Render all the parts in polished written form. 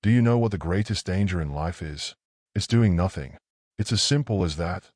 Do you know what the greatest danger in life is? It's doing nothing. It's as simple as that.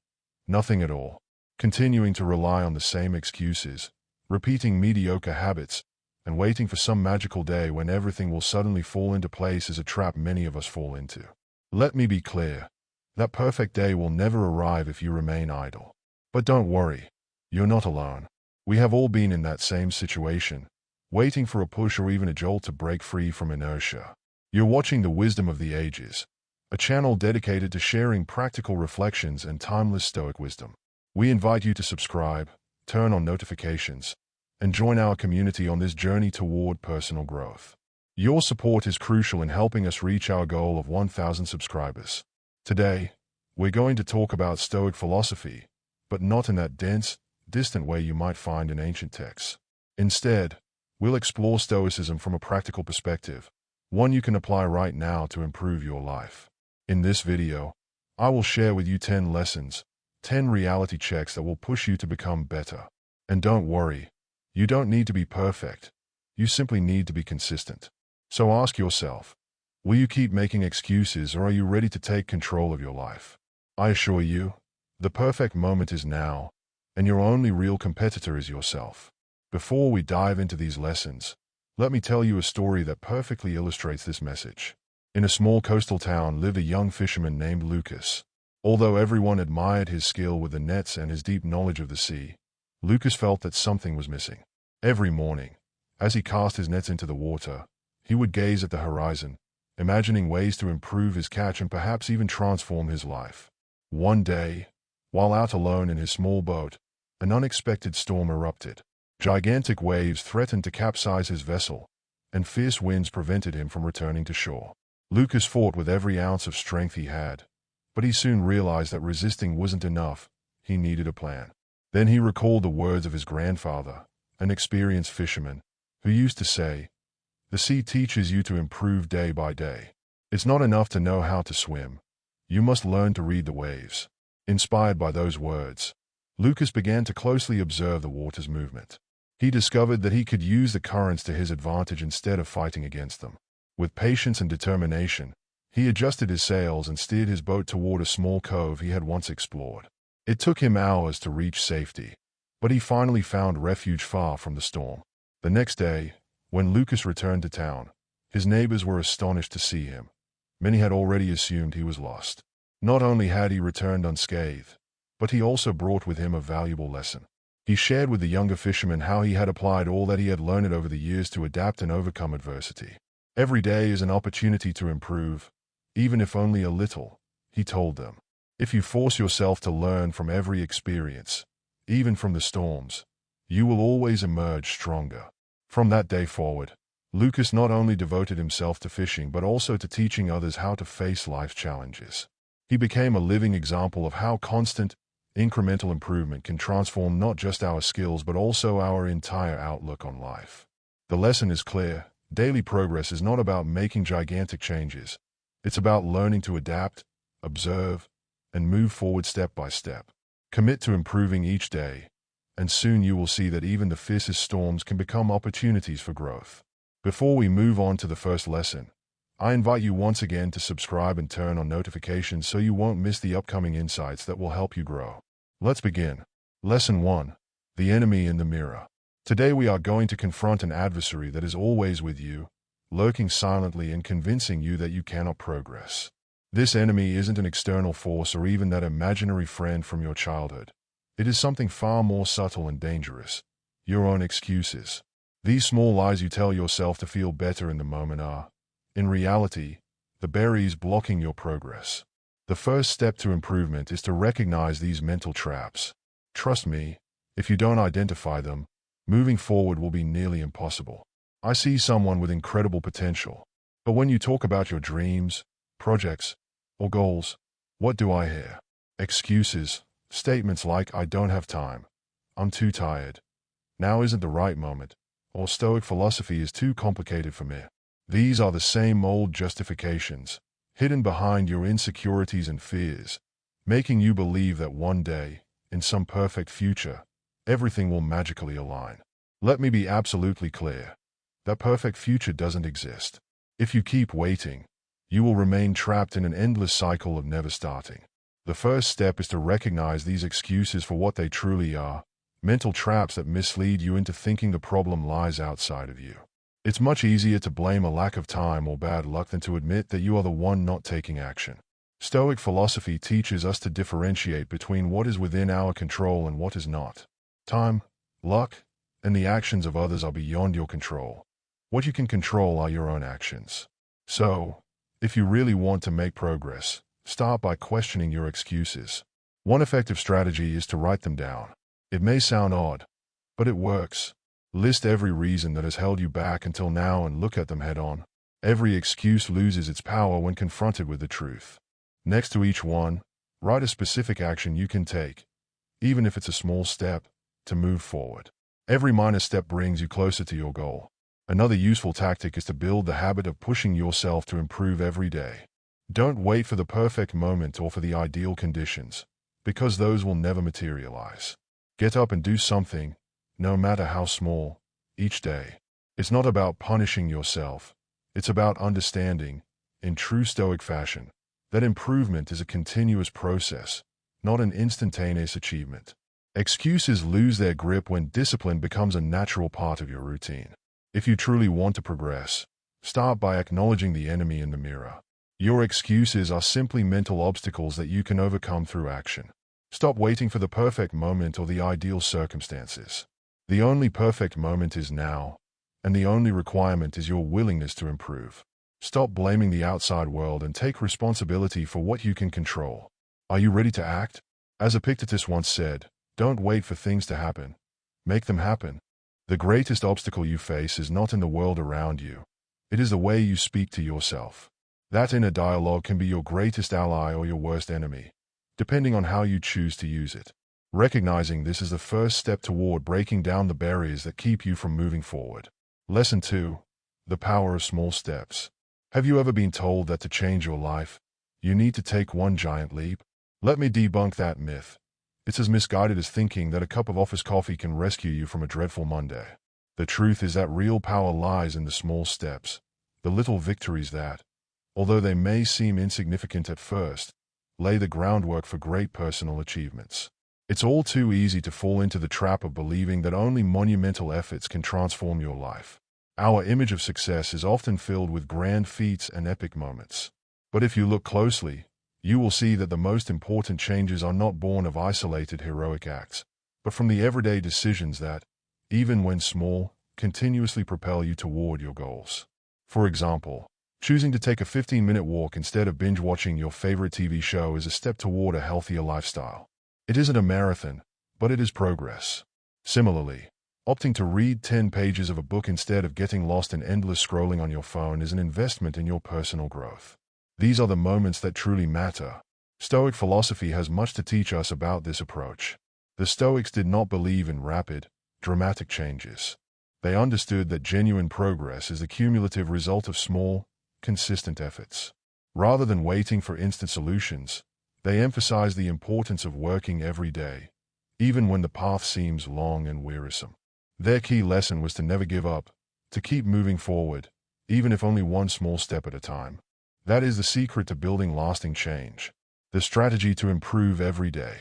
Nothing at all. Continuing to rely on the same excuses, repeating mediocre habits, and waiting for some magical day when everything will suddenly fall into place is a trap many of us fall into. Let me be clear. That perfect day will never arrive if you remain idle. But don't worry. You're not alone. We have all been in that same situation, waiting for a push or even a jolt to break free from inertia. You're watching The Wisdom of the Ages, a channel dedicated to sharing practical reflections and timeless Stoic wisdom. We invite you to subscribe, turn on notifications, and join our community on this journey toward personal growth. Your support is crucial in helping us reach our goal of 1,000 subscribers. Today, we're going to talk about Stoic philosophy, but not in that dense, distant way you might find in ancient texts. Instead, we'll explore Stoicism from a practical perspective, one you can apply right now to improve your life. In this video, I will share with you 10 lessons, 10 reality checks that will push you to become better. And don't worry, you don't need to be perfect. You simply need to be consistent. So ask yourself, will you keep making excuses or are you ready to take control of your life? I assure you, the perfect moment is now, and your only real competitor is yourself. Before we dive into these lessons, let me tell you a story that perfectly illustrates this message. In a small coastal town lived a young fisherman named Lucas. Although everyone admired his skill with the nets and his deep knowledge of the sea, Lucas felt that something was missing. Every morning, as he cast his nets into the water, he would gaze at the horizon, imagining ways to improve his catch and perhaps even transform his life. One day, while out alone in his small boat, an unexpected storm erupted. Gigantic waves threatened to capsize his vessel, and fierce winds prevented him from returning to shore. Lucas fought with every ounce of strength he had, but he soon realized that resisting wasn't enough. He needed a plan. Then he recalled the words of his grandfather, an experienced fisherman, who used to say, "The sea teaches you to improve day by day. It's not enough to know how to swim. You must learn to read the waves." Inspired by those words, Lucas began to closely observe the water's movement. He discovered that he could use the currents to his advantage instead of fighting against them. With patience and determination, he adjusted his sails and steered his boat toward a small cove he had once explored. It took him hours to reach safety, but he finally found refuge far from the storm. The next day, when Lucas returned to town, his neighbors were astonished to see him. Many had already assumed he was lost. Not only had he returned unscathed, but he also brought with him a valuable lesson. He shared with the younger fisherman how he had applied all that he had learned over the years to adapt and overcome adversity. Every day is an opportunity to improve, even if only a little, he told them. If you force yourself to learn from every experience, even from the storms, you will always emerge stronger. From that day forward, Lucas not only devoted himself to fishing but also to teaching others how to face life's challenges. He became a living example of how constant, incremental improvement can transform not just our skills but also our entire outlook on life. The lesson is clear. Daily progress is not about making gigantic changes. It's about learning to adapt, observe, and move forward step by step. Commit to improving each day, and soon you will see that even the fiercest storms can become opportunities for growth. Before we move on to the first lesson, I invite you once again to subscribe and turn on notifications so you won't miss the upcoming insights that will help you grow. Let's begin. Lesson 1. The enemy in the mirror. Today we are going to confront an adversary that is always with you, lurking silently and convincing you that you cannot progress. This enemy isn't an external force or even that imaginary friend from your childhood. It is something far more subtle and dangerous. Your own excuses. These small lies you tell yourself to feel better in the moment are, in reality, the barriers blocking your progress. The first step to improvement is to recognize these mental traps. Trust me, if you don't identify them, moving forward will be nearly impossible. I see someone with incredible potential, but when you talk about your dreams, projects, or goals, what do I hear? Excuses, statements like "I don't have time," "I'm too tired," "now isn't the right moment," or "Stoic philosophy is too complicated for me." These are the same old justifications, hidden behind your insecurities and fears, making you believe that one day, in some perfect future, everything will magically align. Let me be absolutely clear. That perfect future doesn't exist. If you keep waiting, You will remain trapped in an endless cycle of never starting. The first step is to recognize these excuses for what they truly are: mental traps that mislead you into thinking the problem lies outside of you. It's much easier to blame a lack of time or bad luck than to admit that you are the one not taking action. Stoic philosophy teaches us to differentiate between what is within our control and what is not. Time, luck, and the actions of others are beyond your control. What you can control are your own actions. So, if you really want to make progress, start by questioning your excuses. One effective strategy is to write them down. It may sound odd, but it works. List every reason that has held you back until now and look at them head on. Every excuse loses its power when confronted with the truth. Next to each one, write a specific action you can take, even if it's a small step, to move forward. Every minor step brings you closer to your goal. Another useful tactic is to build the habit of pushing yourself to improve every day. Don't wait for the perfect moment or for the ideal conditions, because those will never materialize. Get up and do something, no matter how small, each day. It's not about punishing yourself. It's about understanding, in true Stoic fashion, that improvement is a continuous process, not an instantaneous achievement. Excuses lose their grip when discipline becomes a natural part of your routine. If you truly want to progress, start by acknowledging the enemy in the mirror. Your excuses are simply mental obstacles that you can overcome through action. Stop waiting for the perfect moment or the ideal circumstances. The only perfect moment is now, and the only requirement is your willingness to improve. Stop blaming the outside world and take responsibility for what you can control. Are you ready to act? As Epictetus once said, don't wait for things to happen. Make them happen. The greatest obstacle you face is not in the world around you. It is the way you speak to yourself. That inner dialogue can be your greatest ally or your worst enemy, depending on how you choose to use it. Recognizing this is the first step toward breaking down the barriers that keep you from moving forward. Lesson 2. The power of small steps. Have you ever been told that to change your life, you need to take one giant leap? Let me debunk that myth. It's as misguided as thinking that a cup of office coffee can rescue you from a dreadful Monday. The truth is that real power lies in the small steps, the little victories that, although they may seem insignificant at first, lay the groundwork for great personal achievements. It's all too easy to fall into the trap of believing that only monumental efforts can transform your life. Our image of success is often filled with grand feats and epic moments. But if you look closely, you will see that the most important changes are not born of isolated heroic acts, but from the everyday decisions that, even when small, continuously propel you toward your goals. For example, choosing to take a 15-minute walk instead of binge-watching your favorite TV show is a step toward a healthier lifestyle. It isn't a marathon, but it is progress. Similarly, opting to read 10 pages of a book instead of getting lost in endless scrolling on your phone is an investment in your personal growth. These are the moments that truly matter. Stoic philosophy has much to teach us about this approach. The Stoics did not believe in rapid, dramatic changes. They understood that genuine progress is the cumulative result of small, consistent efforts. Rather than waiting for instant solutions, they emphasized the importance of working every day, even when the path seems long and wearisome. Their key lesson was to never give up, to keep moving forward, even if only one small step at a time. That is the secret to building lasting change. The strategy to improve every day.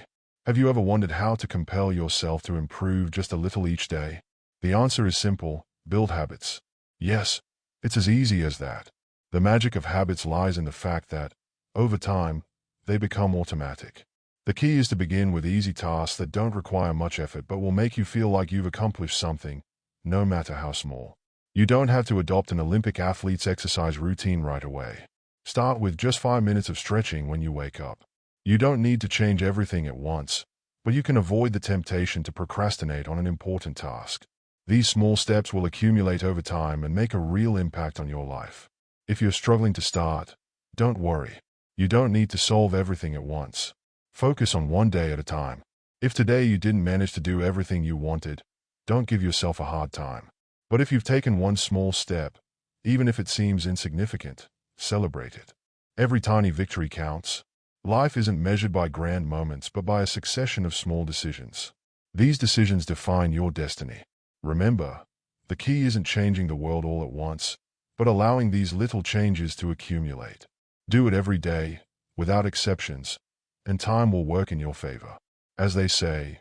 Have you ever wondered how to compel yourself to improve just a little each day? The answer is simple: build habits. Yes, it's as easy as that. The magic of habits lies in the fact that, over time, they become automatic. The key is to begin with easy tasks that don't require much effort but will make you feel like you've accomplished something, no matter how small. You don't have to adopt an Olympic athlete's exercise routine right away. Start with just 5 minutes of stretching when you wake up. You don't need to change everything at once, but you can avoid the temptation to procrastinate on an important task. These small steps will accumulate over time and make a real impact on your life. If you're struggling to start, don't worry. You don't need to solve everything at once. Focus on one day at a time. If today you didn't manage to do everything you wanted, don't give yourself a hard time. But if you've taken one small step, even if it seems insignificant, celebrate it. Every tiny victory counts. Life isn't measured by grand moments but by a succession of small decisions. These decisions define your destiny. Remember, the key isn't changing the world all at once, but allowing these little changes to accumulate. Do it every day, without exceptions, and time will work in your favor. As they say,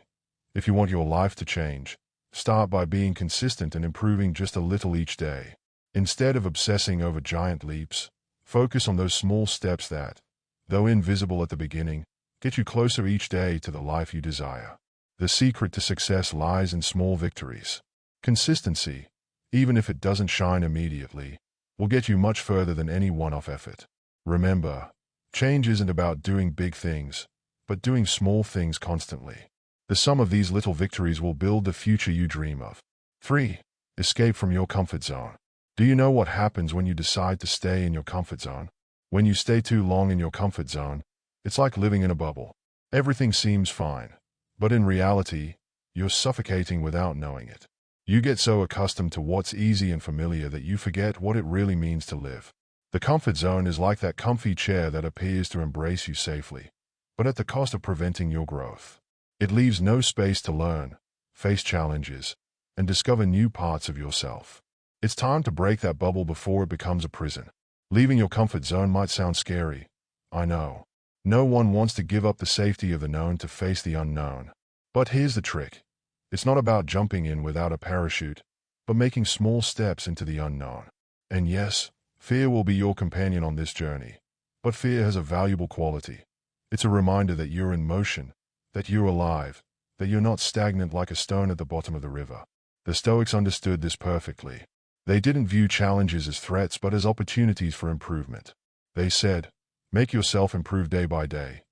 if you want your life to change, start by being consistent and improving just a little each day. Instead of obsessing over giant leaps, focus on those small steps that, though invisible at the beginning, get you closer each day to the life you desire. The secret to success lies in small victories. Consistency, even if it doesn't shine immediately, will get you much further than any one-off effort. Remember, change isn't about doing big things, but doing small things constantly. The sum of these little victories will build the future you dream of. 3. Escape from your comfort zone. Do you know what happens when you decide to stay in your comfort zone? When you stay too long in your comfort zone, it's like living in a bubble. Everything seems fine, but in reality, you're suffocating without knowing it. You get so accustomed to what's easy and familiar that you forget what it really means to live. The comfort zone is like that comfy chair that appears to embrace you safely, but at the cost of preventing your growth. It leaves no space to learn, face challenges, and discover new parts of yourself. It's time to break that bubble before it becomes a prison. Leaving your comfort zone might sound scary. I know. No one wants to give up the safety of the known to face the unknown. But here's the trick. It's not about jumping in without a parachute, but making small steps into the unknown. And yes, fear will be your companion on this journey. But fear has a valuable quality. It's a reminder that you're in motion, that you're alive, that you're not stagnant like a stone at the bottom of the river. The Stoics understood this perfectly. They didn't view challenges as threats but as opportunities for improvement. They said, make yourself improve day by day.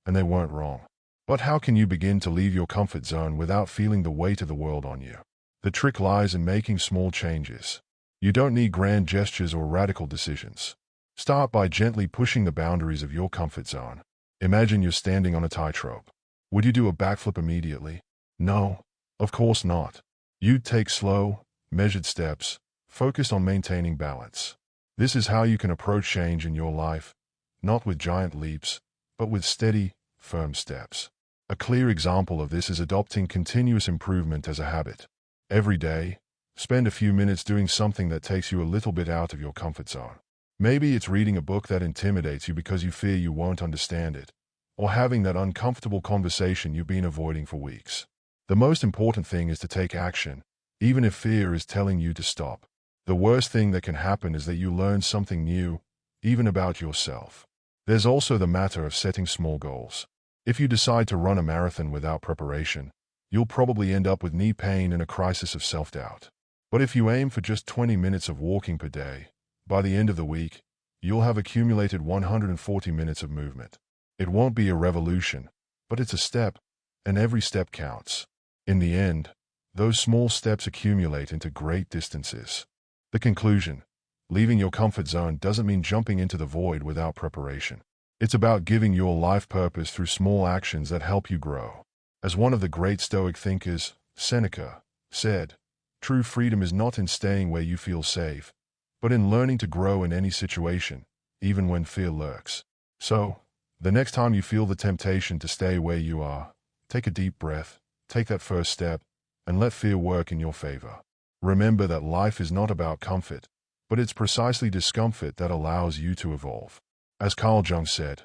And they weren't wrong. But how can you begin to leave your comfort zone without feeling the weight of the world on you? The trick lies in making small changes. You don't need grand gestures or radical decisions. Start by gently pushing the boundaries of your comfort zone. Imagine you're standing on a tightrope. Would you do a backflip immediately? No, of course not. You'd take slow, measured steps, focused on maintaining balance. This is how you can approach change in your life, not with giant leaps, but with steady, firm steps. A clear example of this is adopting continuous improvement as a habit. Every day, spend a few minutes doing something that takes you a little bit out of your comfort zone. Maybe it's reading a book that intimidates you because you fear you won't understand it, or having that uncomfortable conversation you've been avoiding for weeks. The most important thing is to take action, even if fear is telling you to stop. The worst thing that can happen is that you learn something new, even about yourself. There's also the matter of setting small goals. If you decide to run a marathon without preparation, you'll probably end up with knee pain and a crisis of self-doubt. But if you aim for just 20 minutes of walking per day, by the end of the week, you'll have accumulated 140 minutes of movement. It won't be a revolution, but it's a step, and every step counts. In the end, those small steps accumulate into great distances. The conclusion: leaving your comfort zone doesn't mean jumping into the void without preparation. It's about giving your life purpose through small actions that help you grow. As one of the great Stoic thinkers, Seneca, said, true freedom is not in staying where you feel safe, but in learning to grow in any situation, even when fear lurks. So, the next time you feel the temptation to stay where you are, take a deep breath, take that first step, and let fear work in your favor. Remember that life is not about comfort, but it's precisely discomfort that allows you to evolve. As Carl Jung said,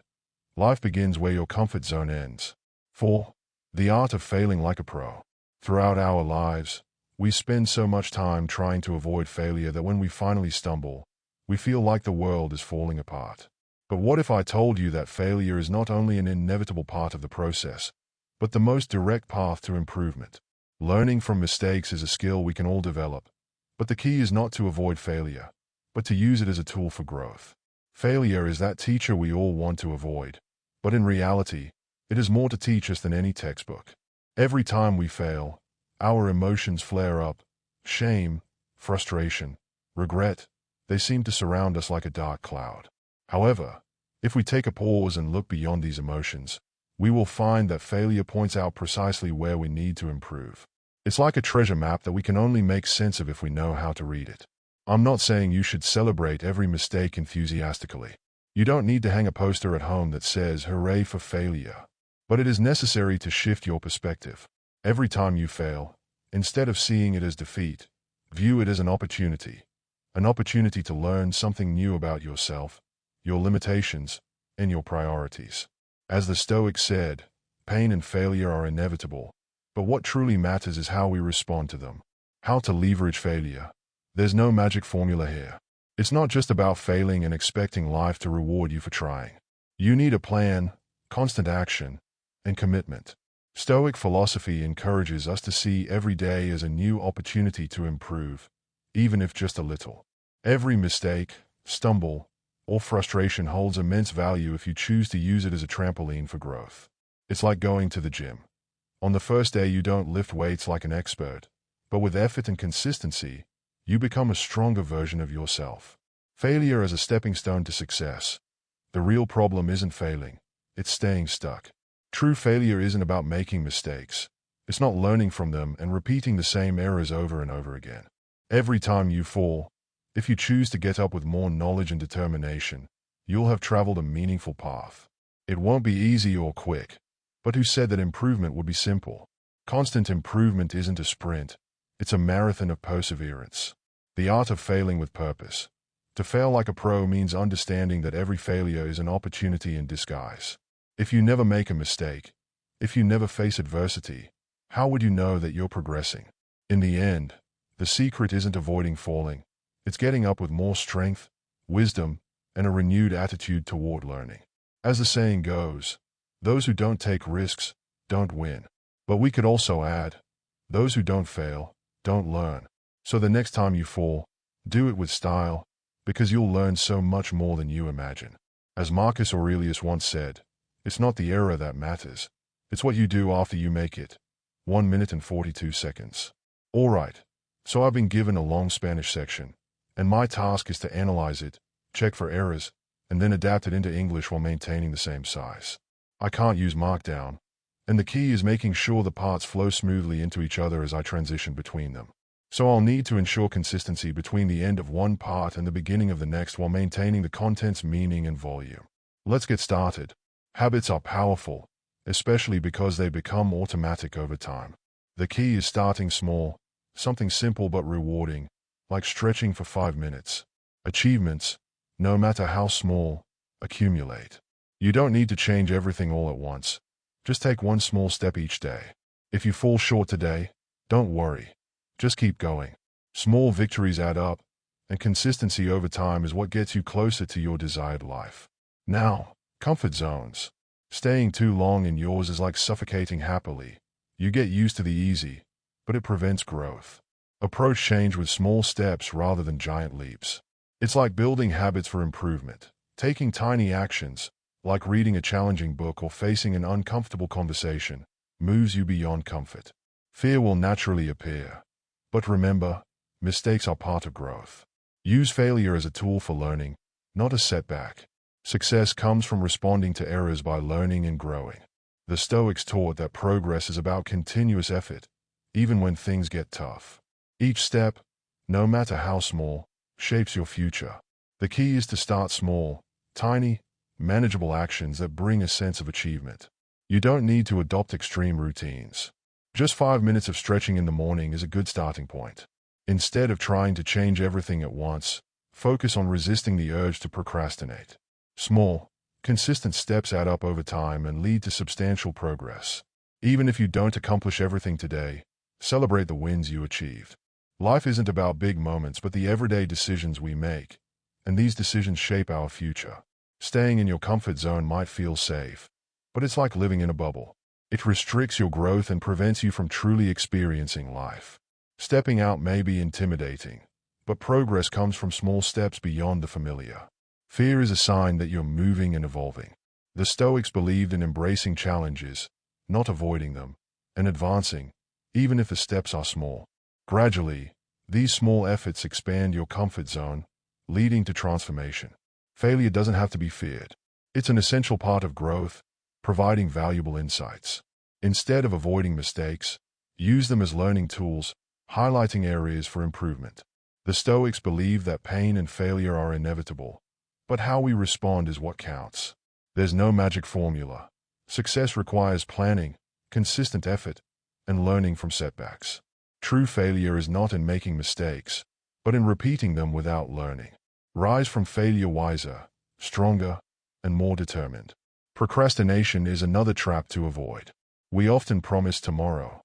life begins where your comfort zone ends. 4. The art of failing like a pro. Throughout our lives, we spend so much time trying to avoid failure that when we finally stumble, we feel like the world is falling apart. But what if I told you that failure is not only an inevitable part of the process, but the most direct path to improvement? Learning from mistakes is a skill we can all develop, but the key is not to avoid failure, but to use it as a tool for growth. Failure is that teacher we all want to avoid, but in reality, it has more to teach us than any textbook. Every time we fail, our emotions flare up: shame, frustration, regret. They seem to surround us like a dark cloud. However, if we take a pause and look beyond these emotions, we will find that failure points out precisely where we need to improve. It's like a treasure map that we can only make sense of if we know how to read it. I'm not saying you should celebrate every mistake enthusiastically. You don't need to hang a poster at home that says, "Hooray for failure." But it is necessary to shift your perspective. Every time you fail, instead of seeing it as defeat, view it as an opportunity to learn something new about yourself, your limitations, and your priorities. As the Stoics said, pain and failure are inevitable, but what truly matters is how we respond to them. How to leverage failure. There's no magic formula here. It's not just about failing and expecting life to reward you for trying. You need a plan, constant action, and commitment. Stoic philosophy encourages us to see every day as a new opportunity to improve, even if just a little. Every mistake, stumble, or frustration holds immense value if you choose to use it as a trampoline for growth. It's like going to the gym. On the first day you don't lift weights like an expert, but with effort and consistency, you become a stronger version of yourself. Failure as a stepping stone to success. The real problem isn't failing, it's staying stuck. True failure isn't about making mistakes. It's not learning from them and repeating the same errors over and over again. Every time you fall, if you choose to get up with more knowledge and determination, you'll have traveled a meaningful path. It won't be easy or quick, but who said that improvement would be simple? Constant improvement isn't a sprint, it's a marathon of perseverance. The art of failing with purpose. To fail like a pro means understanding that every failure is an opportunity in disguise. If you never make a mistake, if you never face adversity, how would you know that you're progressing? In the end, the secret isn't avoiding falling, it's getting up with more strength, wisdom, and a renewed attitude toward learning. As the saying goes, those who don't take risks don't win. But we could also add, those who don't fail don't learn. So the next time you fall, do it with style, because you'll learn so much more than you imagine. As Marcus Aurelius once said, it's not the error that matters, it's what you do after you make it. 1 minute and 42 seconds. Alright, so I've been given a long Spanish section, and my task is to analyze it, check for errors, and then adapt it into English while maintaining the same size. I can't use Markdown, and the key is making sure the parts flow smoothly into each other as I transition between them. So I'll need to ensure consistency between the end of one part and the beginning of the next while maintaining the content's meaning and volume. Let's get started. Habits are powerful, especially because they become automatic over time. The key is starting small, something simple but rewarding, like stretching for 5 minutes. Achievements, no matter how small, accumulate. You don't need to change everything all at once. Just take one small step each day. If you fall short today, don't worry. Just keep going. Small victories add up, and consistency over time is what gets you closer to your desired life. Now, comfort zones. Staying too long in yours is like suffocating happily. You get used to the easy, but it prevents growth. Approach change with small steps rather than giant leaps. It's like building habits for improvement. Taking tiny actions, like reading a challenging book or facing an uncomfortable conversation, moves you beyond comfort. Fear will naturally appear. But remember, mistakes are part of growth. Use failure as a tool for learning, not a setback. Success comes from responding to errors by learning and growing. The Stoics taught that progress is about continuous effort, even when things get tough. Each step, no matter how small, shapes your future. The key is to start small, tiny, manageable actions that bring a sense of achievement. You don't need to adopt extreme routines. Just 5 minutes of stretching in the morning is a good starting point. Instead of trying to change everything at once, focus on resisting the urge to procrastinate. Small, consistent steps add up over time and lead to substantial progress. Even if you don't accomplish everything today, celebrate the wins you achieved. Life isn't about big moments but the everyday decisions we make, and these decisions shape our future. Staying in your comfort zone might feel safe, but it's like living in a bubble. It restricts your growth and prevents you from truly experiencing life. Stepping out may be intimidating, but progress comes from small steps beyond the familiar. Fear is a sign that you're moving and evolving. The Stoics believed in embracing challenges, not avoiding them, and advancing, even if the steps are small. Gradually, these small efforts expand your comfort zone, leading to transformation. Failure doesn't have to be feared. It's an essential part of growth, providing valuable insights. Instead of avoiding mistakes, use them as learning tools, highlighting areas for improvement. The Stoics believe that pain and failure are inevitable, but how we respond is what counts. There's no magic formula. Success requires planning, consistent effort, and learning from setbacks. True failure is not in making mistakes, but in repeating them without learning. Rise from failure wiser, stronger, and more determined. Procrastination is another trap to avoid. We often promise tomorrow,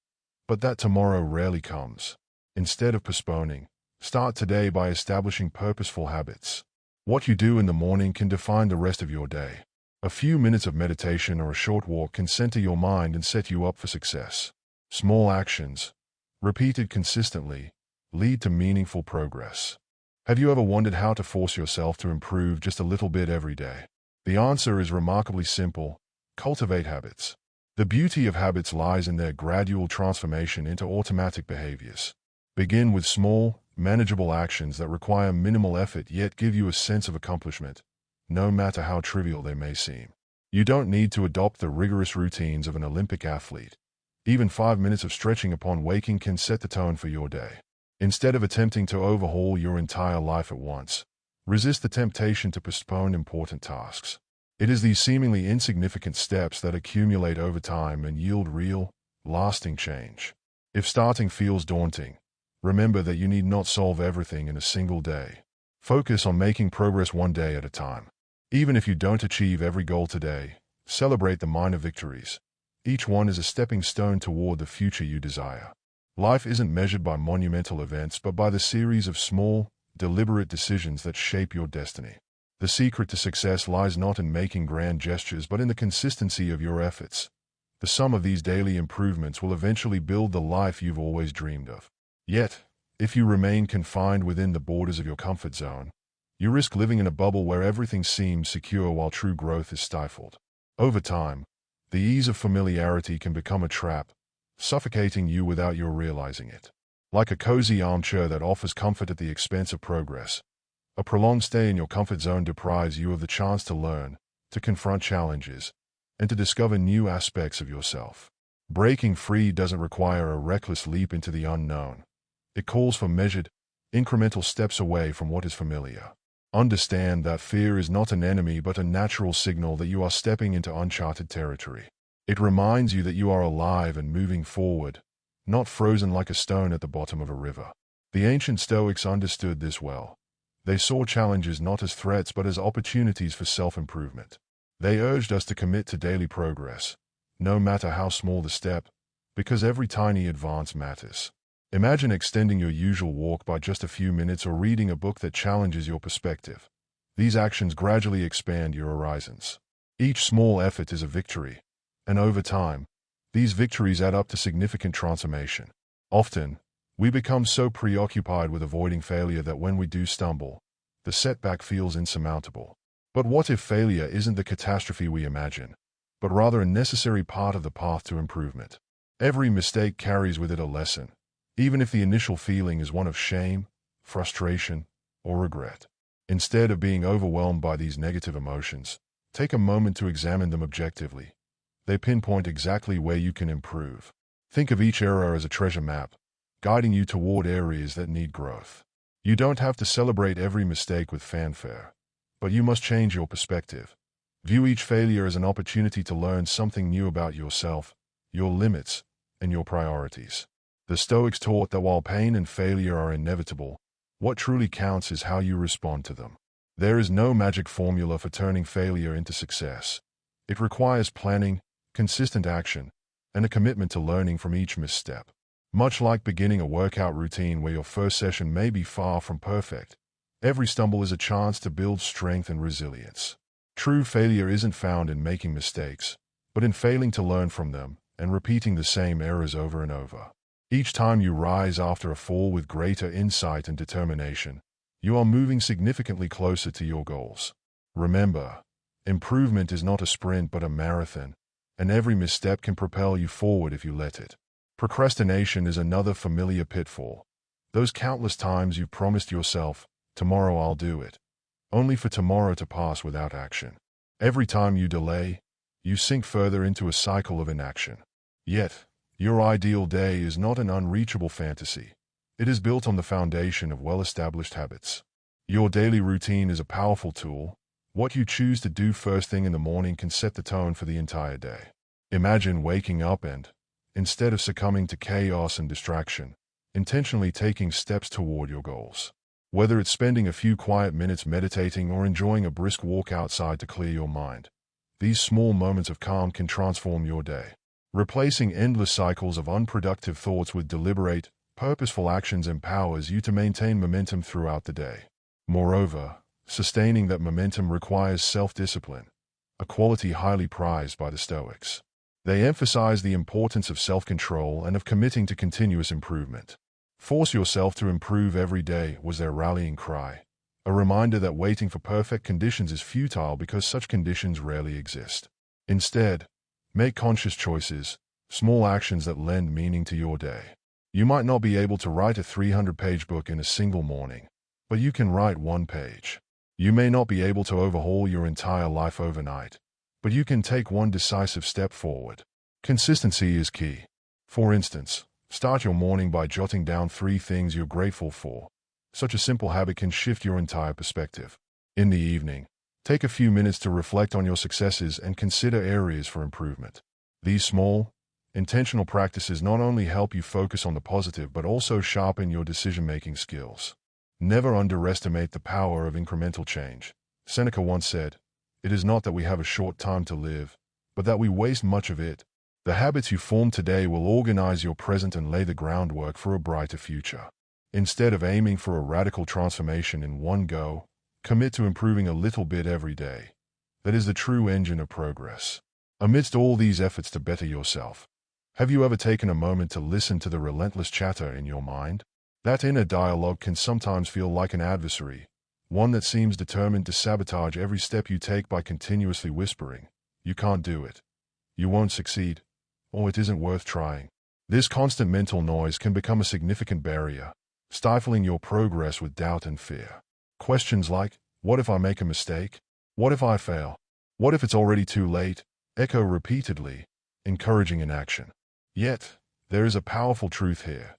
but that tomorrow rarely comes. Instead of postponing, start today by establishing purposeful habits. What you do in the morning can define the rest of your day. A few minutes of meditation or a short walk can center your mind and set you up for success. Small actions, repeated consistently, lead to meaningful progress. Have you ever wondered how to force yourself to improve just a little bit every day? The answer is remarkably simple: cultivate habits. The beauty of habits lies in their gradual transformation into automatic behaviors. Begin with small, manageable actions that require minimal effort yet give you a sense of accomplishment, no matter how trivial they may seem. You don't need to adopt the rigorous routines of an Olympic athlete. Even 5 minutes of stretching upon waking can set the tone for your day. Instead of attempting to overhaul your entire life at once, resist the temptation to postpone important tasks. It is these seemingly insignificant steps that accumulate over time and yield real, lasting change. If starting feels daunting, remember that you need not solve everything in a single day. Focus on making progress one day at a time. Even if you don't achieve every goal today, celebrate the minor victories. Each one is a stepping stone toward the future you desire. Life isn't measured by monumental events but by the series of small, deliberate decisions that shape your destiny. The secret to success lies not in making grand gestures but in the consistency of your efforts. The sum of these daily improvements will eventually build the life you've always dreamed of. Yet, if you remain confined within the borders of your comfort zone, you risk living in a bubble where everything seems secure while true growth is stifled. Over time, the ease of familiarity can become a trap, suffocating you without your realizing it. Like a cozy armchair that offers comfort at the expense of progress, a prolonged stay in your comfort zone deprives you of the chance to learn, to confront challenges, and to discover new aspects of yourself. Breaking free doesn't require a reckless leap into the unknown. It calls for measured, incremental steps away from what is familiar. Understand that fear is not an enemy but a natural signal that you are stepping into uncharted territory. It reminds you that you are alive and moving forward, not frozen like a stone at the bottom of a river. The ancient Stoics understood this well. They saw challenges not as threats but as opportunities for self-improvement. They urged us to commit to daily progress, no matter how small the step, because every tiny advance matters. Imagine extending your usual walk by just a few minutes or reading a book that challenges your perspective. These actions gradually expand your horizons. Each small effort is a victory, and over time, these victories add up to significant transformation. Often, we become so preoccupied with avoiding failure that when we do stumble, the setback feels insurmountable. But what if failure isn't the catastrophe we imagine, but rather a necessary part of the path to improvement? Every mistake carries with it a lesson, even if the initial feeling is one of shame, frustration, or regret. Instead of being overwhelmed by these negative emotions, take a moment to examine them objectively. They pinpoint exactly where you can improve. Think of each error as a treasure map, guiding you toward areas that need growth. You don't have to celebrate every mistake with fanfare, but you must change your perspective. View each failure as an opportunity to learn something new about yourself, your limits, and your priorities. The Stoics taught that while pain and failure are inevitable, what truly counts is how you respond to them. There is no magic formula for turning failure into success. It requires planning, consistent action, and a commitment to learning from each misstep. Much like beginning a workout routine where your first session may be far from perfect, every stumble is a chance to build strength and resilience. True failure isn't found in making mistakes, but in failing to learn from them and repeating the same errors over and over. Each time you rise after a fall with greater insight and determination, you are moving significantly closer to your goals. Remember, improvement is not a sprint but a marathon, and every misstep can propel you forward if you let it. Procrastination is another familiar pitfall. Those countless times you've promised yourself, "Tomorrow I'll do it," only for tomorrow to pass without action. Every time you delay, you sink further into a cycle of inaction. Yet, your ideal day is not an unreachable fantasy. It is built on the foundation of well-established habits. Your daily routine is a powerful tool. What you choose to do first thing in the morning can set the tone for the entire day. Imagine waking up and, instead of succumbing to chaos and distraction, intentionally taking steps toward your goals. Whether it's spending a few quiet minutes meditating or enjoying a brisk walk outside to clear your mind, these small moments of calm can transform your day. Replacing endless cycles of unproductive thoughts with deliberate, purposeful actions empowers you to maintain momentum throughout the day. Moreover, sustaining that momentum requires self-discipline, a quality highly prized by the Stoics. They emphasize the importance of self-control and of committing to continuous improvement. Force yourself to improve every day was their rallying cry, a reminder that waiting for perfect conditions is futile because such conditions rarely exist. Instead, make conscious choices, small actions that lend meaning to your day. You might not be able to write a 300-page book in a single morning, but you can write one page. You may not be able to overhaul your entire life overnight, but you can take one decisive step forward. Consistency is key. For instance, start your morning by jotting down 3 things you're grateful for. Such a simple habit can shift your entire perspective. In the evening, take a few minutes to reflect on your successes and consider areas for improvement. These small, intentional practices not only help you focus on the positive but also sharpen your decision-making skills. Never underestimate the power of incremental change. Seneca once said, "It is not that we have a short time to live, but that we waste much of it." The habits you form today will organize your present and lay the groundwork for a brighter future. Instead of aiming for a radical transformation in one go, commit to improving a little bit every day. That is the true engine of progress. Amidst all these efforts to better yourself, have you ever taken a moment to listen to the relentless chatter in your mind? That inner dialogue can sometimes feel like an adversary, one that seems determined to sabotage every step you take by continuously whispering, "You can't do it. You won't succeed. Or it isn't worth trying." This constant mental noise can become a significant barrier, stifling your progress with doubt and fear. Questions like, "What if I make a mistake? What if I fail? What if it's already too late?" echo repeatedly, encouraging inaction. Yet, there is a powerful truth here.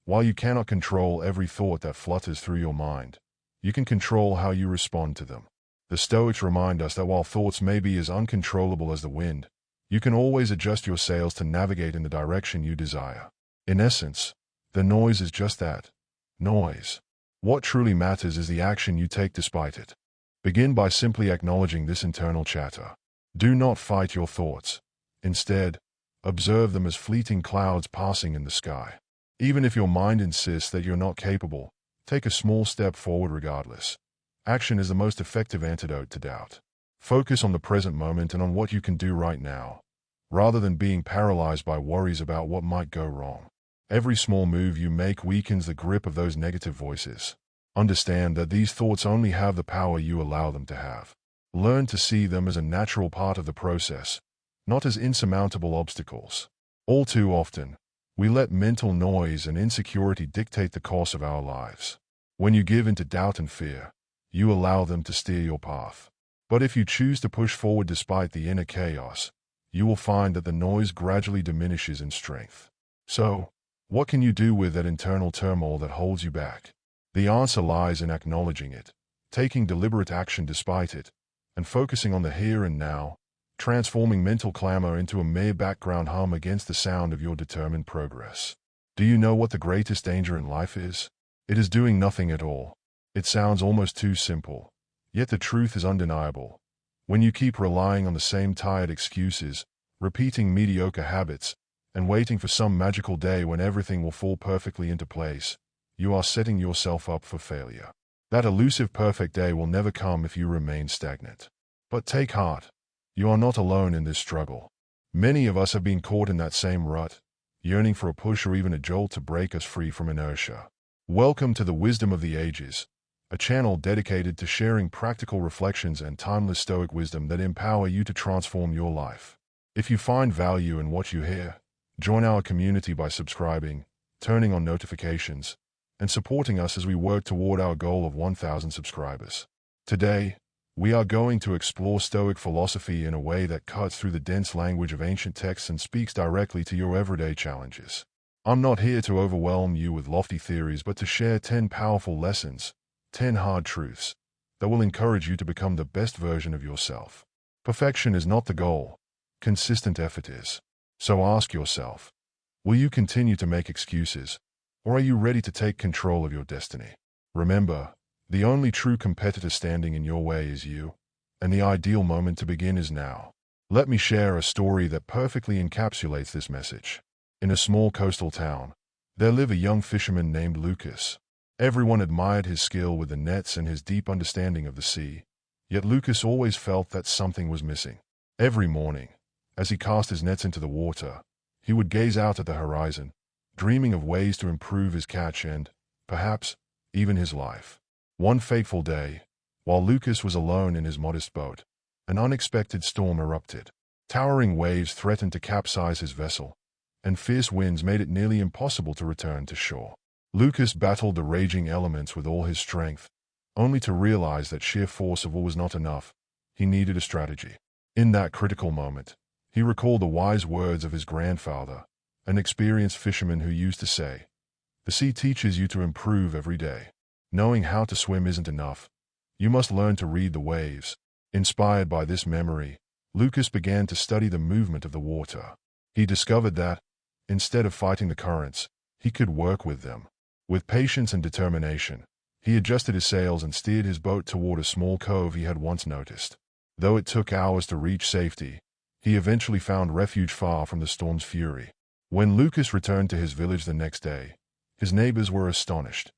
While you cannot control every thought that flutters through your mind, you can control how you respond to them. The Stoics remind us that while thoughts may be as uncontrollable as the wind, you can always adjust your sails to navigate in the direction you desire. In essence, the noise is just that, noise. What truly matters is the action you take despite it. Begin by simply acknowledging this internal chatter. Do not fight your thoughts. Instead, observe them as fleeting clouds passing in the sky. Even if your mind insists that you're not capable, take a small step forward regardless. Action is the most effective antidote to doubt. Focus on the present moment and on what you can do right now, rather than being paralyzed by worries about what might go wrong. Every small move you make weakens the grip of those negative voices. Understand that these thoughts only have the power you allow them to have. Learn to see them as a natural part of the process, not as insurmountable obstacles. All too often, we let mental noise and insecurity dictate the course of our lives. When you give in to doubt and fear, you allow them to steer your path. But if you choose to push forward despite the inner chaos, you will find that the noise gradually diminishes in strength. So, what can you do with that internal turmoil that holds you back? The answer lies in acknowledging it, taking deliberate action despite it, and focusing on the here and now, transforming mental clamor into a mere background hum against the sound of your determined progress. Do you know what the greatest danger in life is? It is doing nothing at all. It sounds almost too simple, yet the truth is undeniable. When you keep relying on the same tired excuses, repeating mediocre habits, and waiting for some magical day when everything will fall perfectly into place, you are setting yourself up for failure. That elusive perfect day will never come if you remain stagnant. But take heart. You are not alone in this struggle. Many of us have been caught in that same rut, yearning for a push or even a jolt to break us free from inertia. Welcome to the Wisdom of the Ages, a channel dedicated to sharing practical reflections and timeless Stoic wisdom that empower you to transform your life. If you find value in what you hear, join our community by subscribing, turning on notifications, and supporting us as we work toward our goal of 1,000 subscribers. Today, we are going to explore Stoic philosophy in a way that cuts through the dense language of ancient texts and speaks directly to your everyday challenges. I'm not here to overwhelm you with lofty theories, but to share 10 powerful lessons, 10 hard truths, that will encourage you to become the best version of yourself. Perfection is not the goal. Consistent effort is. So ask yourself, will you continue to make excuses, or are you ready to take control of your destiny? Remember, The only true competitor standing in your way is you, and the ideal moment to begin is now. Let me share a story that perfectly encapsulates this message. In a small coastal town, there lived a young fisherman named Lucas. Everyone admired his skill with the nets and his deep understanding of the sea, yet Lucas always felt that something was missing. Every morning, as he cast his nets into the water, he would gaze out at the horizon, dreaming of ways to improve his catch and, perhaps, even his life. One fateful day, while Lucas was alone in his modest boat, an unexpected storm erupted. Towering waves threatened to capsize his vessel, and fierce winds made it nearly impossible to return to shore. Lucas battled the raging elements with all his strength, only to realize that sheer force of will was not enough. He needed a strategy. In that critical moment, he recalled the wise words of his grandfather, an experienced fisherman who used to say, "The sea teaches you to improve every day. Knowing how to swim isn't enough. You must learn to read the waves." Inspired by this memory, Lucas began to study the movement of the water. He discovered that, instead of fighting the currents, he could work with them. With patience and determination, he adjusted his sails and steered his boat toward a small cove he had once noticed. Though it took hours to reach safety, he eventually found refuge far from the storm's fury. When Lucas returned to his village the next day, his neighbors were astonished.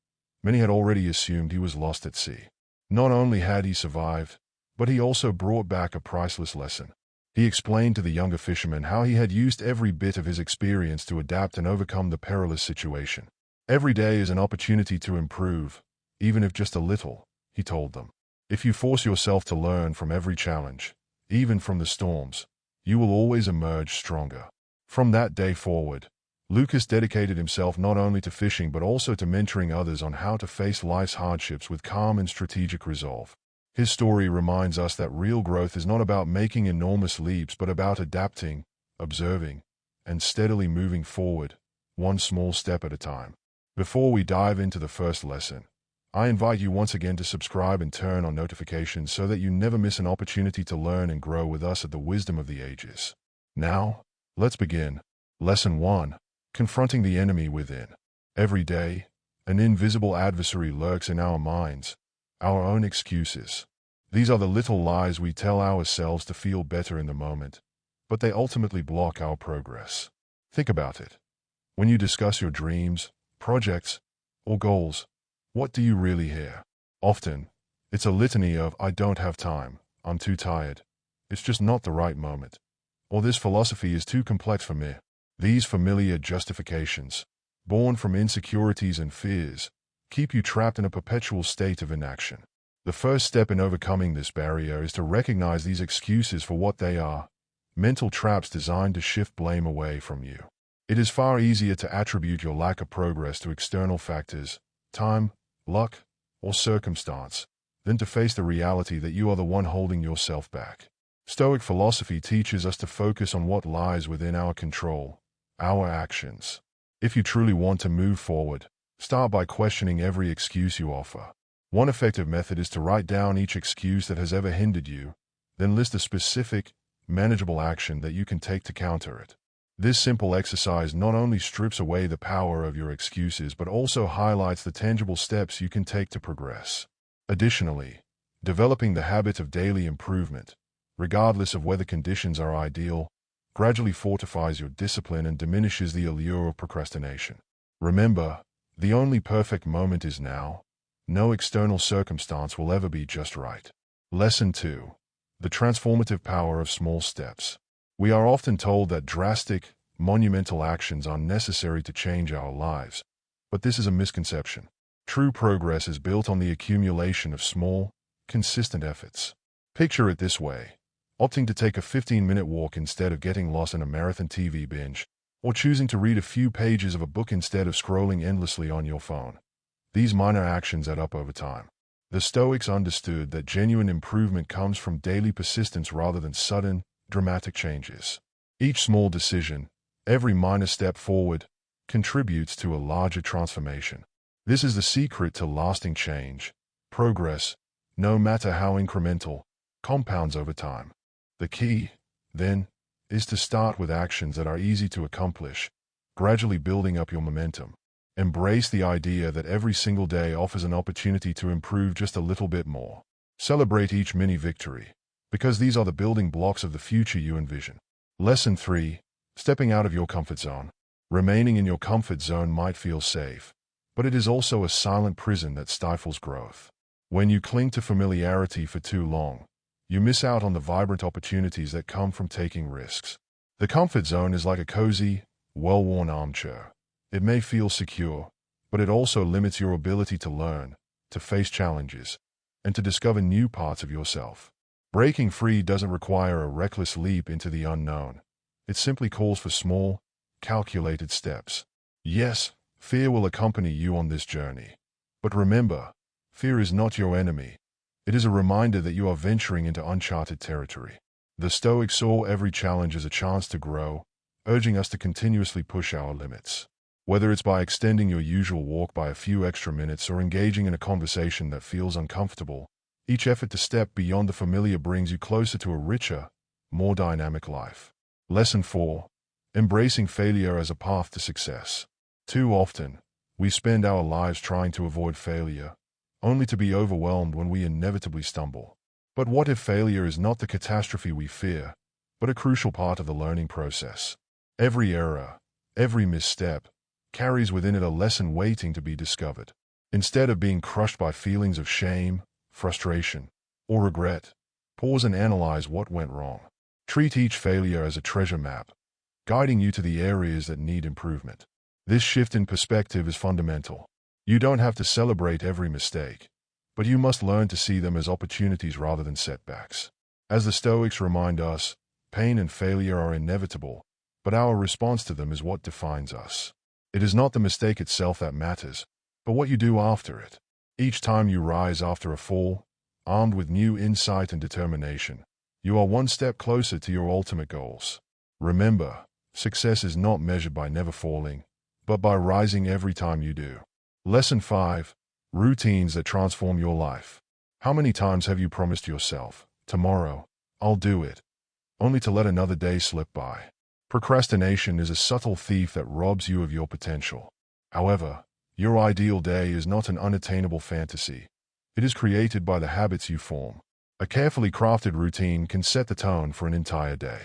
Many had already assumed he was lost at sea. Not only had he survived, but he also brought back a priceless lesson. He explained to the younger fisherman how he had used every bit of his experience to adapt and overcome the perilous situation. Every day is an opportunity to improve, even if just a little, he told them. If you force yourself to learn from every challenge, even from the storms, you will always emerge stronger. From that day forward, Lucas dedicated himself not only to fishing but also to mentoring others on how to face life's hardships with calm and strategic resolve. His story reminds us that real growth is not about making enormous leaps but about adapting, observing, and steadily moving forward, one small step at a time. Before we dive into the first lesson, I invite you once again to subscribe and turn on notifications so that you never miss an opportunity to learn and grow with us at the Wisdom of the Ages. Now, let's begin. Lesson 1. Confronting the enemy within. Every day, an invisible adversary lurks in our minds, our own excuses. These are the little lies we tell ourselves to feel better in the moment, but they ultimately block our progress. Think about it. When you discuss your dreams, projects, or goals, what do you really hear? Often, it's a litany of "I don't have time, I'm too tired, it's just not the right moment," or "this philosophy is too complex for me." These familiar justifications, born from insecurities and fears, keep you trapped in a perpetual state of inaction. The first step in overcoming this barrier is to recognize these excuses for what they are: mental traps designed to shift blame away from you. It is far easier to attribute your lack of progress to external factors, time, luck, or circumstance, than to face the reality that you are the one holding yourself back. Stoic philosophy teaches us to focus on what lies within our control, our actions. If you truly want to move forward, start by questioning every excuse you offer. One effective method is to write down each excuse that has ever hindered you, then list a specific, manageable action that you can take to counter it. This simple exercise not only strips away the power of your excuses but also highlights the tangible steps you can take to progress. Additionally, developing the habit of daily improvement, regardless of whether conditions are ideal, gradually fortifies your discipline and diminishes the allure of procrastination. Remember, the only perfect moment is now. No external circumstance will ever be just right. Lesson 2. The transformative power of small steps. We are often told that drastic, monumental actions are necessary to change our lives, but this is a misconception. True progress is built on the accumulation of small, consistent efforts. Picture it this way: opting to take a 15-minute walk instead of getting lost in a marathon TV binge, or choosing to read a few pages of a book instead of scrolling endlessly on your phone. These minor actions add up over time. The Stoics understood that genuine improvement comes from daily persistence rather than sudden, dramatic changes. Each small decision, every minor step forward, contributes to a larger transformation. This is the secret to lasting change. Progress, no matter how incremental, compounds over time. The key, then, is to start with actions that are easy to accomplish, gradually building up your momentum. Embrace the idea that every single day offers an opportunity to improve just a little bit more. Celebrate each mini victory, because these are the building blocks of the future you envision. Lesson 3. Stepping out of your comfort zone. Remaining in your comfort zone might feel safe, but it is also a silent prison that stifles growth. When you cling to familiarity for too long, you miss out on the vibrant opportunities that come from taking risks. The comfort zone is like a cozy, well-worn armchair. It may feel secure, but it also limits your ability to learn, to face challenges, and to discover new parts of yourself. Breaking free doesn't require a reckless leap into the unknown. It simply calls for small, calculated steps. Yes, fear will accompany you on this journey. But remember, fear is not your enemy. It is a reminder that you are venturing into uncharted territory. The Stoics saw every challenge as a chance to grow, urging us to continuously push our limits. Whether it's by extending your usual walk by a few extra minutes or engaging in a conversation that feels uncomfortable, each effort to step beyond the familiar brings you closer to a richer, more dynamic life. Lesson 4. Embracing failure as a path to success. Too often, we spend our lives trying to avoid failure, only to be overwhelmed when we inevitably stumble. But what if failure is not the catastrophe we fear, but a crucial part of the learning process? Every error, every misstep, carries within it a lesson waiting to be discovered. Instead of being crushed by feelings of shame, frustration, or regret, pause and analyze what went wrong. Treat each failure as a treasure map, guiding you to the areas that need improvement. This shift in perspective is fundamental. You don't have to celebrate every mistake, but you must learn to see them as opportunities rather than setbacks. As the Stoics remind us, pain and failure are inevitable, but our response to them is what defines us. It is not the mistake itself that matters, but what you do after it. Each time you rise after a fall, armed with new insight and determination, you are one step closer to your ultimate goals. Remember, success is not measured by never falling, but by rising every time you do. Lesson 5. Routines that transform your life. How many times have you promised yourself, tomorrow, I'll do it, only to let another day slip by? Procrastination is a subtle thief that robs you of your potential. However, your ideal day is not an unattainable fantasy. It is created by the habits you form. A carefully crafted routine can set the tone for an entire day.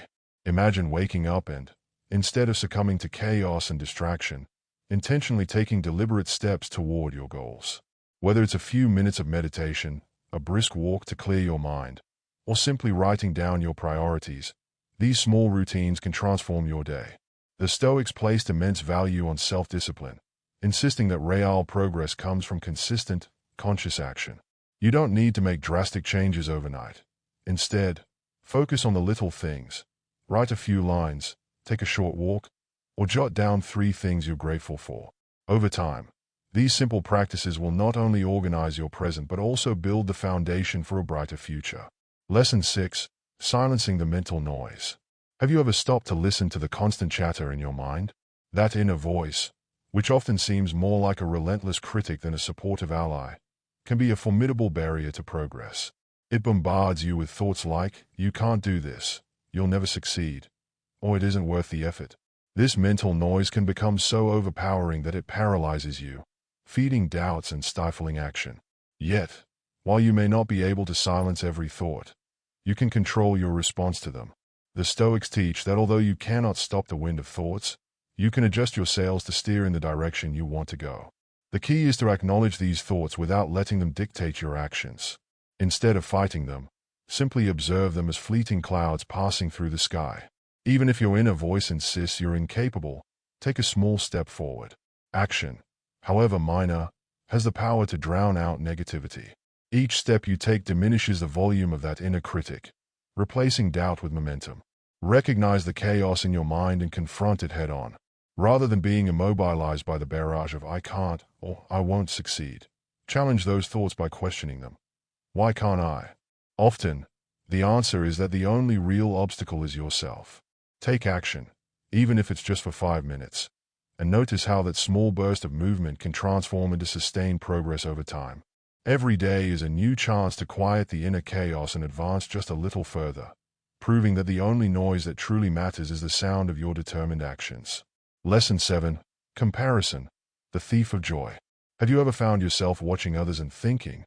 Imagine waking up and, instead of succumbing to chaos and distraction, intentionally taking deliberate steps toward your goals. Whether it's a few minutes of meditation, a brisk walk to clear your mind, or simply writing down your priorities, these small routines can transform your day. The Stoics placed immense value on self-discipline, insisting that real progress comes from consistent, conscious action. You don't need to make drastic changes overnight. Instead, focus on the little things. Write a few lines, take a short walk, or jot down 3 things you're grateful for. Over time, these simple practices will not only organize your present but also build the foundation for a brighter future. Lesson 6. Silencing the mental noise. Have you ever stopped to listen to the constant chatter in your mind? That inner voice, which often seems more like a relentless critic than a supportive ally, can be a formidable barrier to progress. It bombards you with thoughts like, you can't do this, you'll never succeed, or it isn't worth the effort. This mental noise can become so overpowering that it paralyzes you, feeding doubts and stifling action. Yet, while you may not be able to silence every thought, you can control your response to them. The Stoics teach that although you cannot stop the wind of thoughts, you can adjust your sails to steer in the direction you want to go. The key is to acknowledge these thoughts without letting them dictate your actions. Instead of fighting them, simply observe them as fleeting clouds passing through the sky. Even if your inner voice insists you're incapable, take a small step forward. Action, however minor, has the power to drown out negativity. Each step you take diminishes the volume of that inner critic, replacing doubt with momentum. Recognize the chaos in your mind and confront it head-on. Rather than being immobilized by the barrage of I can't or I won't succeed, challenge those thoughts by questioning them. Why can't I? Often, the answer is that the only real obstacle is yourself. Take action, even if it's just for 5 minutes, and notice how that small burst of movement can transform into sustained progress over time. Every day is a new chance to quiet the inner chaos and advance just a little further, proving that the only noise that truly matters is the sound of your determined actions. Lesson 7. Comparison. the thief of joy. Have you ever found yourself watching others and thinking,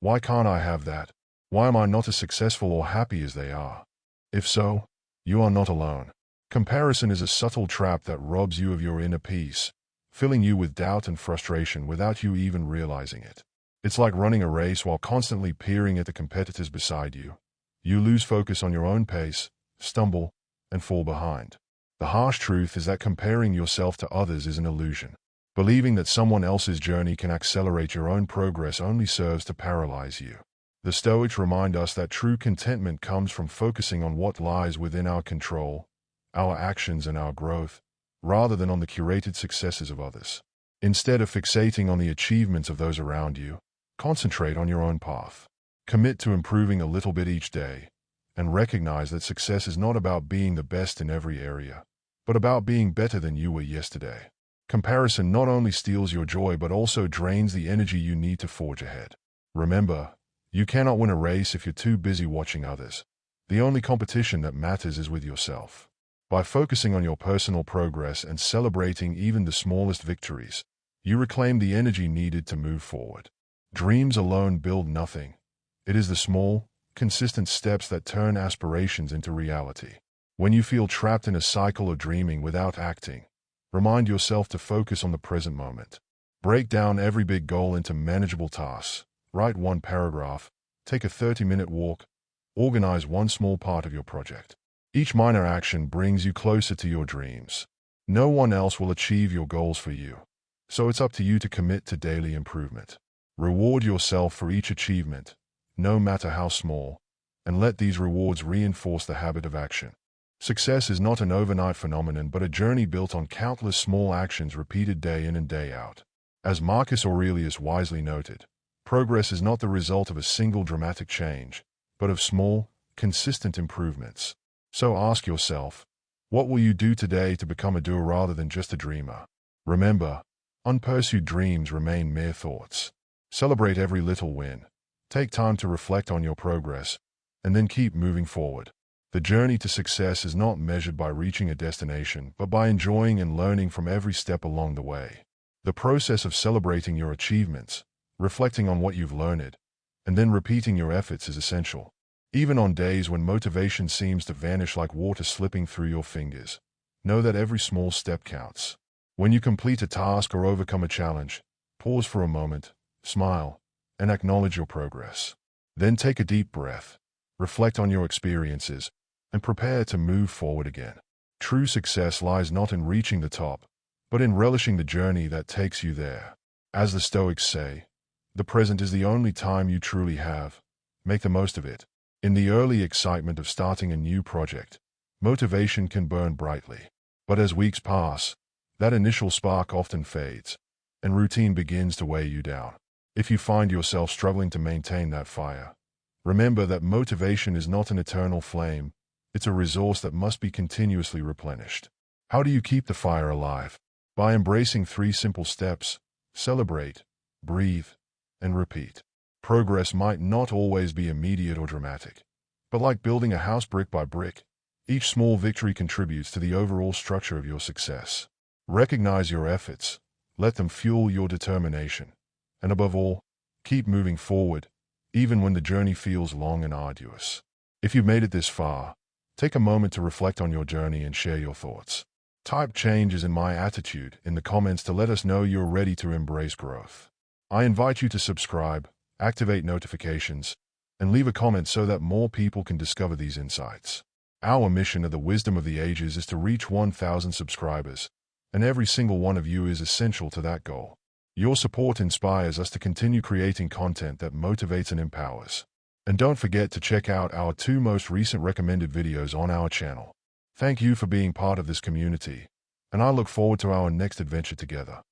why can't I have that? Why am I not as successful or happy as they are? If so, you are not alone. Comparison is a subtle trap that robs you of your inner peace, filling you with doubt and frustration without you even realizing it. It's like running a race while constantly peering at the competitors beside you. You lose focus on your own pace, stumble, and fall behind. The harsh truth is that comparing yourself to others is an illusion. Believing that someone else's journey can accelerate your own progress only serves to paralyze you. The Stoics remind us that true contentment comes from focusing on what lies within our control, our actions and our growth, rather than on the curated successes of others. Instead of fixating on the achievements of those around you, concentrate on your own path. Commit to improving a little bit each day, and recognize that success is not about being the best in every area, but about being better than you were yesterday. Comparison not only steals your joy but also drains the energy you need to forge ahead. Remember, you cannot win a race if you're too busy watching others. The only competition that matters is with yourself. By focusing on your personal progress and celebrating even the smallest victories, you reclaim the energy needed to move forward. Dreams alone build nothing. It is the small, consistent steps that turn aspirations into reality. When you feel trapped in a cycle of dreaming without acting, remind yourself to focus on the present moment. Break down every big goal into manageable tasks. Write one paragraph, take a 30-minute walk, organize one small part of your project. Each minor action brings you closer to your dreams. No one else will achieve your goals for you, so it's up to you to commit to daily improvement. Reward yourself for each achievement, no matter how small, and let these rewards reinforce the habit of action. Success is not an overnight phenomenon but a journey built on countless small actions repeated day in and day out. As Marcus Aurelius wisely noted, progress is not the result of a single dramatic change, but of small, consistent improvements. So ask yourself, what will you do today to become a doer rather than just a dreamer? Remember, unpursued dreams remain mere thoughts. Celebrate every little win. Take time to reflect on your progress, and then keep moving forward. The journey to success is not measured by reaching a destination, but by enjoying and learning from every step along the way. The process of celebrating your achievements, reflecting on what you've learned, and then repeating your efforts is essential. Even on days when motivation seems to vanish like water slipping through your fingers, know that every small step counts. When you complete a task or overcome a challenge, pause for a moment, smile, and acknowledge your progress. Then take a deep breath, reflect on your experiences, and prepare to move forward again. True success lies not in reaching the top, but in relishing the journey that takes you there. As the Stoics say, the present is the only time you truly have. Make the most of it. In the early excitement of starting a new project, motivation can burn brightly. But as weeks pass, that initial spark often fades, and routine begins to weigh you down. If you find yourself struggling to maintain that fire, remember that motivation is not an eternal flame, it's a resource that must be continuously replenished. How do you keep the fire alive? By embracing 3 simple steps: celebrate, breathe, and repeat. Progress might not always be immediate or dramatic, but like building a house brick by brick, each small victory contributes to the overall structure of your success. Recognize your efforts, let them fuel your determination, and above all, keep moving forward, even when the journey feels long and arduous. If you've made it this far, take a moment to reflect on your journey and share your thoughts. Type "changes in my attitude" in the comments to let us know you're ready to embrace growth. I invite you to subscribe, activate notifications, and leave a comment so that more people can discover these insights. Our mission at the Wisdom of the Ages is to reach 1,000 subscribers, and every single one of you is essential to that goal. Your support inspires us to continue creating content that motivates and empowers. And don't forget to check out our 2 most recent recommended videos on our channel. Thank you for being part of this community, and I look forward to our next adventure together.